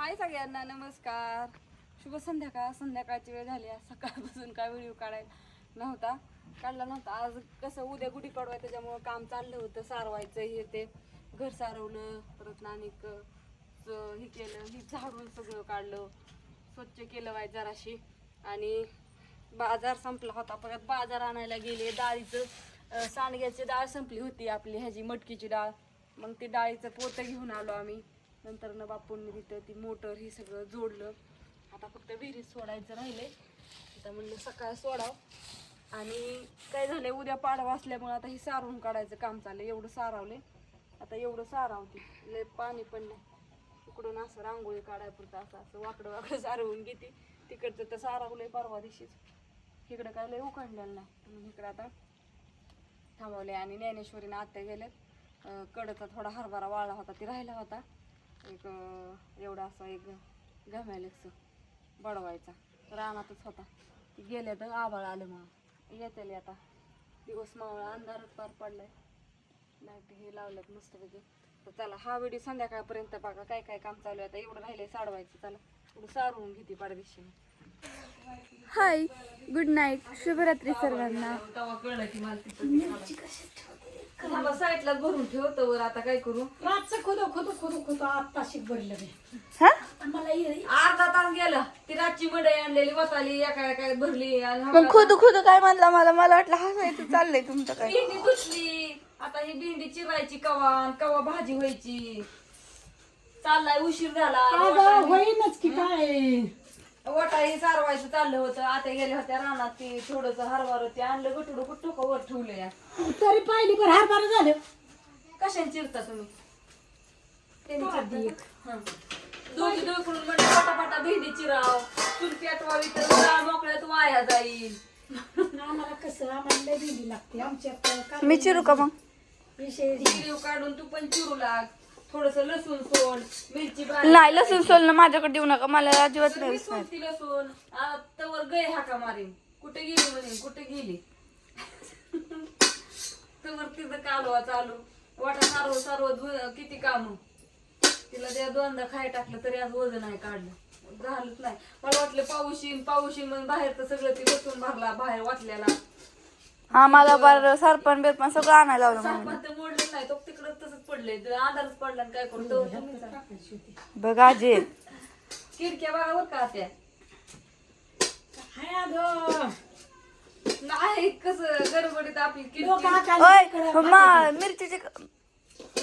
हाय सगळ्यांना नमस्कार. शुभ संध्याकाळची वेळ झाली. आज सकाळपासून काय व्हिडिओ काढला नव्हता. आज कसं उद्या गुढीपाडवा आहे त्याच्यामुळं काम चाललं होतं, सारवायचं हे ते. घर सारवलं, परत नानिक हे केलं, ही झाडून सगळं काढलं, स्वच्छ केलं वाय जराशी. आणि बाजार संपला होता, परत बाजार आणायला गेले. डाळीचं सांडग्याची डाळ संपली होती आपली ह्याची मटकीची डाळ. मग ती डाळीचं पोतं घेऊन आलो आम्ही. नंतर न बापूंनी तिथं ती मोटर ही सगळं जोडलं. आता फक्त विहिरीत सोडायचं राहिले. आता म्हणलं सकाळ सोडाव. आणि काय झालंय, उद्या पाडवा असल्यामुळे आता ही सारवून काढायचं काम चाललंय. एवढं सारावलंय, आता एवढं सारावते. लय पाणी पण नाही. इकडून असं रांगोळी काढायपुरतं असं वाकडं वाकडं सारवून घेते. तिकडचं तर सारावलंय परवा दिवशीच. इकडं काय लय उकडलेलं नाही. म्हणून इकडं आता थांबवले. आणि ज्ञानेश्वरीने आत्या गेलेत. कडचा थोडा हरभरा वाळला होता, ती राहिला होता. एक एवढा असा एक गव्हालेक्स बडवायचा रानातच होता. ती गेले तर आभाळ आलं, मग येते आता. दिवस मावळा अंधारच पार पडलाय. लाईट हे लावल्यात मस्तपैकी. तर चला हा व्हिडिओ संध्याकाळपर्यंत बघा, काय काय काम चालू आहे. आता एवढं राहिले साडवायचं. चला एवढं सारवून घेते पाडदिशी. हाय, गुड नाईट, शुभरात्री सर्वांना. साईडलाच भरून ठेवतो वर. आता काय करू, रातचं खोदो आता शिक भरलं मी. हा मला अर्धा तास गेला. ती रातची मंडई आणलेली वताली एका भरली. मग खुदू काय म्हणला मला वाटलं हसायचं चाललंय तुमचं काय. भेंडी धुतली. आता ही भेंडी चिरायची, कवा भाजी व्हायची. चाललाय उशीर झाला. होईनच की काय. वटाही सारवायचं चाललं होतं. आता गेल्या होत्या रानात, ती थोडस हरभर ते आणलं गटुडं कुठं का वर ठेवलंय. तरी पाहिली पण हरभरा झालं. कशाने चिरता तुम्ही? दोघी दोघीकडून म्हणजे पटापटा भेंडी चिराव, चूल पेटवावी तर डाळ मोकळ्यात वाया जाईल. आम्हाला कसं आम्हाला लय भेंडी लागते. आमच्या मी चिरू का मग? विशेष हिरव काढून तू पण चिरू लाग. थोडस लसूण सोड, मिरची नाही, लसूण सोलणं माझ्याकडे देऊ नका, मला अजिबात नाही. सोलती लसूण. तवर गय हाका मारीन. कुठे गेली म्हणे, कुठे गेली. तवर तिथं कालवा चालू. वाटा सारव किती काम. तिला त्या दोनदा खाय टाकलं तरी आज वजन नाही काढलं, झालंच नाही. मला वाटलं पाऊशीन मग बाहेर तर सगळं ती लसूण भरला बाहेर वाटल्याला. हा, मला बार सरपण बिरपण सगळं आणायला लावलं मम्मीने. सापण तर मोडलं नाही, तो तिकडं तसंच पडलंय. अंधारच पडला आणि काय करू. बघ आजी, खिडक्या बघावर का त्या नाही कसं गडबडीत आपली खिडकी. मिरचीची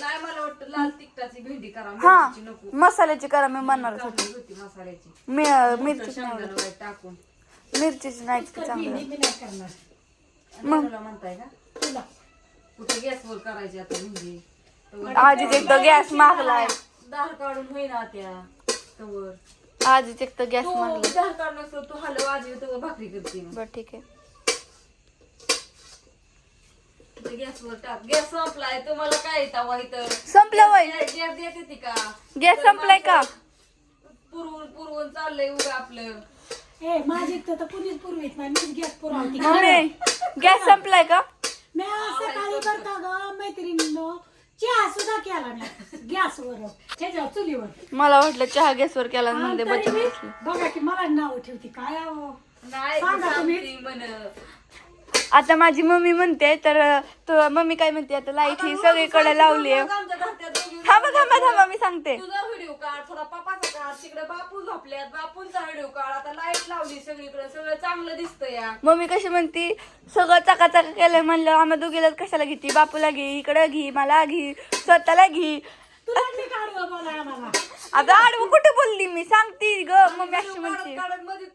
नाही, मला वाटतं लाल तिखटाची भेंडी करा, हा मिरचीची नको. मसाल्याची करा, मी म्हणणार चांगली होती मसाल्याची. मिरची शेंगदाणा वगैरे टाकून. मिरचीची नाही चांगलं. मी नाही करणार. तुला म्हणताय का तुला कुठे गॅसवर करायची आता भेंडी. आजीच एक तर गॅस मागलाय. दाळ काढून होईना त्या तवर. आजीच एक तर गॅस तू मागलाय. दाळ काढून नसतो तू हलव आजी तवर भाकरी करते. बर ठीक आहे. गॅसवर टाक. गॅस संपलाय. तुम्हाला काय तवा इथं संपलं वय. गॅस देते ती का? गॅस संपलाय का? पुरवून चाललंय उभं आपलं. ए माझी तर कुणीच पुरवीत नाही. मीच गॅस पुरवते. मम्मी, गॅस संपलाय का? मी सकाळी करता ग मैत्रिणींनो चहा सुद्धा केला मी गॅसवर त्याच्या चुलीवर. मला वाटलं चहा गॅसवर केला म्हणते तरी बचत मी- घेतली. बघा की मला नाव ठेवती काय अहो. नाही सांगा तुम्ही. सांगते म्हण. आता माझी मम्मी म्हणते तर मम्मी काय म्हणते, आता लाईट ही सगळीकडे लावली आहे. आमच्या घरच्या दोघी थांबा मी सांगते. तुझा व्हिडिओ काढ, थोडा पप्पाचा काढ. तिकडे बापू झोपल्यात, बापूंचा व्हिडिओ काढ. आता लाईट लावली सगळीकडे, सगळं चांगलं दिसतंय या. मम्मी कशी म्हणती, सगळं चकाचका केलंय म्हणलं आम्हा दोघीला कशाला घेते, बापूला घे, इकडे घे, मला घे, स्वतःला घे. तुला मी काढू बोला आम्हाला. आता आडवं कुठे बोलली मी, सांगते ग मम्मी अशी म्हणते. काढत मध्ये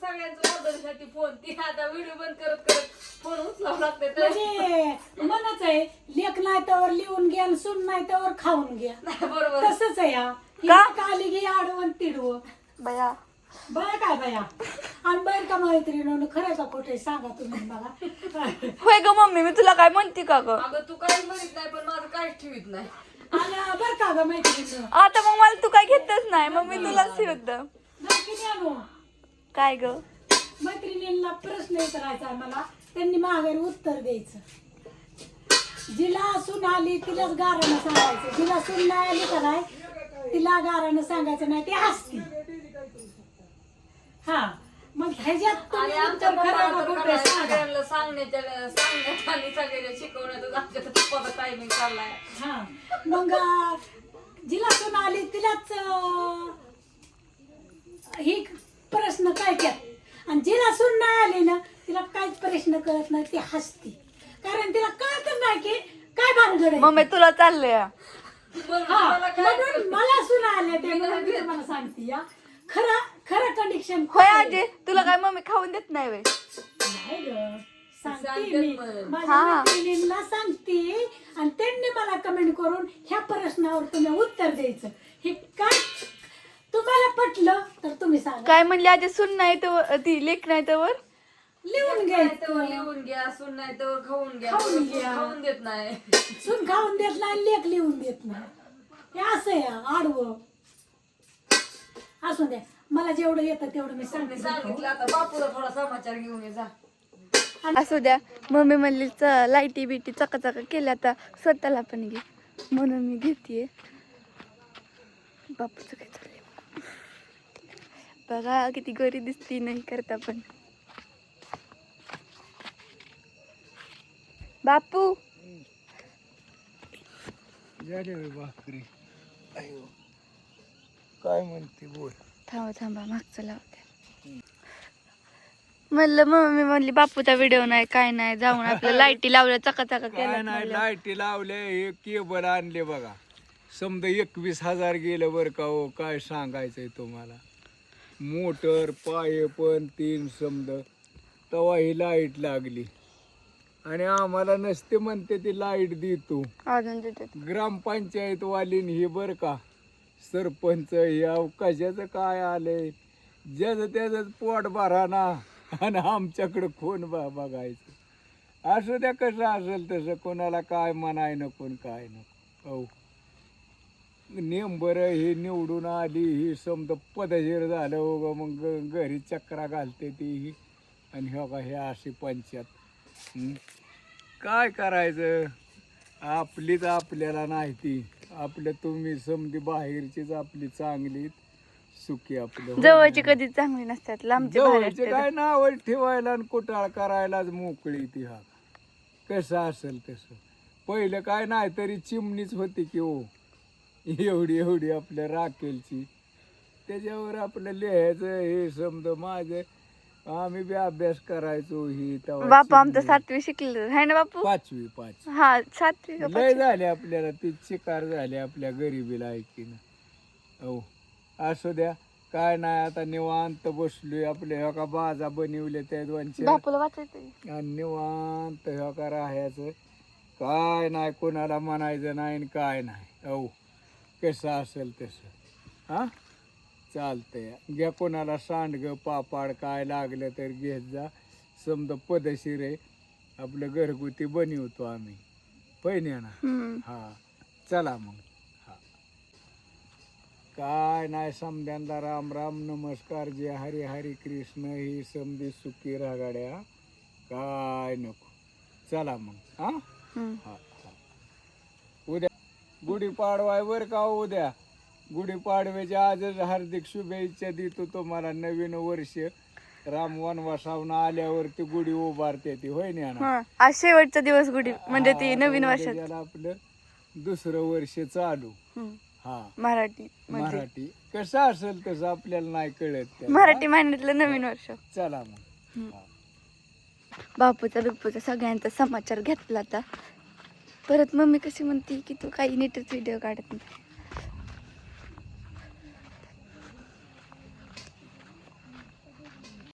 सगळ्यांचं ऑर्डरसाठी फोन. ती आता व्हिडिओ बंद करत फोन उचलावं लागते. म्हणजे म्हणच आहे, लेख नाही त्यावर लिहून घ्या आणि सून नाही त्यावर खाऊन घ्या. बरोबर. तसंच आहे या. का? काली घे आडवं तिडवं. बया बया काय बया. आणि बाहेर का मैत्रिणी खरं का खोटे सांगा तुम्ही मला. होय ग मम्मी, मी तुला काय म्हणते का ग? अगं तू काहीच म्हणत नाही, पण माझं काहीच ठेवीत नाही. आणि बरं का ग मैत्रिणी आता मग मला तू काय घेतच नाही, मम्मी तुलाच ठेवत. आणू काय ग? मैत्रिणींना प्रश्न विचारायचा मला, त्यांनी माघारी उत्तर द्यायचं. जिला सून आली तिलाच गारणं सांगायचं, जिला सून नाही आली का नाही तिला गारानं सांगायचं नाही ती हसती. हा मग ह्याच्यात आणि तुम्ही आमच्या उत्तर खरं का खोटं सांगा. सगळ्यांना सांगण्यात आणि सगळ्यांना शिकवण्यातच आमच्या पप्पाचा टायमिंग चाललाय. हा मग जिला सून आली तिलाच ही प्रश्न कळतात आणि जिला सून नाही आली ना तिला काहीच प्रश्न कळत नाही, ती हसती. कारण तिला कळत नाही की काय भानगड आहे. मम्मी तुला चाललंय हा, म्हणून मला सून आले ते म्हणून मी तुम्हाला सांगते या. खरं कंडिशन होय आजी, तुला काय मम्मी खाऊन देत नाही वे? नाही ग, सांगते सांगते मी मग. माझ्या हा. मैत्रिणींना सांगते आणि त्यांनी मला कमेंट करून ह्या प्रश्नावर तुम्ही उत्तर द्यायचं. हे काय तुम्हाला पटलं तर तुम्ही सांगा. काय म्हणली आजी, सुन नाही तर ती लेख नाही तर लिहून नाही घ्यायचं. तर लिहून घ्या, सून नाही तर खाऊन घ्या. खाऊन सून घ्या. खाऊन देत नाही. सून खाऊन देत नाही, लेख लिहून देत नाही. हे असं आहे आडवं. असू द्या, मला जेवढं येतं तेवढं मी मी सांगते. सांगितलं आता बापूला थोडा समाचार घेऊन ये जा. असू द्या. मम्मी म्हणली लाईटी बिटी चकाचका केल्या, आता स्वतःला पण घे म्हणून मी घेते. बापूचं काय चाललंय बघा, किती गोरी दिसती नाही करता पण. बापू भाकरी काय म्हणते बोल. थांबा मागचं लावते. म्हणलं मम्मी म्हणली बापूचा व्हिडिओ नाही काय नाही, जाऊन आपल्या लाईटी लावल्या चकाचका काय केल्या नाही, म्हणलं. लाईटी लावले, हे केबल आणले बघा. समजा 21,000 गेलं बरं का हो. काय सांगायचंय तुम्हाला. मोटर पाय पण 3 समजा तवा ही लाईट लागली आणि आम्हाला नसते म्हणते ती लाईट देतो. अजून देतात. ग्रामपंचायत वालीन हे बर का, सरपंच या कशाचं काय आलंय, ज्याचं त्याचं पोट भरा ना आणि आमच्याकडं कोण बघायचं. असं त्या कसं असेल तसं, कोणाला काय म्हणाय नको काय नको. हो नेम बरं, हे निवडून आली ही समजा पदशीर झालं हो, मग घरी चक्रा घालते ती आणि हो का हे अशी पंचायत. काय करायचं, आपलीच आपल्याला नाही ती. आपल्या तुम्ही समधी बाहेरचीच आपली चांगली सुखी आपलं. जवळची कधी चांगली नसतात, लांबची भारी जवळचे असतात. काय नाव ठेवायला आणि कुटाळ करायलाच मोकळी ती. हा कसं असेल तसं. पहिलं काय नाही तरी चिमणीच होती की हो, एवढी एवढी आपल्या राखेलची. त्याच्यावर आपलं लिहायचं हे समजा. माझं आम्ही बी अभ्यास करायचो ही तेव्हा बापू आमचं चिमणी. 7वी शिकलं है ना बापू? 5वी हा 7वी का लय 5वी? झाले आपल्याला, ती चिकार झाली आपल्या गरिबीला ऐकीनं. हो असू द्या, काय नाही. आता निवांत बसलोय. आपल्या ह्या का बाजा बनवले त्या 2-4 बापूला वाचायचं. आणि निवांत ह्या का राहायचं. काय नाही, कोणाला म्हणायचं नाही आणि काय नाही. हो कसं असेल तसं. हा चालतंय. घ्या कोणाला सांडगं पापाड काय लागलं तर घेत जा. समजा पदशीर आहे आपलं, घरगुती बनवतो आम्ही पहिल्याना. हा चला मग. हा काय नाही, समद्यांना राम राम नमस्कार, जय हरी हरी कृष्ण. ही समधी सुखी रागाड्या, काय नको. चला मग. हा हा हा. उद्या गुढीपाडवा बर का हो. उद्या गुढीपाडव्याच्या आजच हार्दिक शुभेच्छा देतो तुम्हाला. नवीन वर्ष राम वनवासावरून आल्यावरती गुढी उभारते ती, होय ना. आज शेवटचा दिवस गुढी म्हणजे ती हा, नवीन आता वर्षात उद्याला आपलं दुसरं वर्ष चालू. हा मराठी मराठी कसं असेल तसं आपल्याला नाही कळत त्याला. मराठी महिन्यातलं नवीन वर्ष. चला मग. हा. बापूचा बिपूचा सगळ्यांचा समाचार घेतला आता. परत मम्मी कशी म्हणते की तू काही नीटच व्हिडिओ काढत नाही.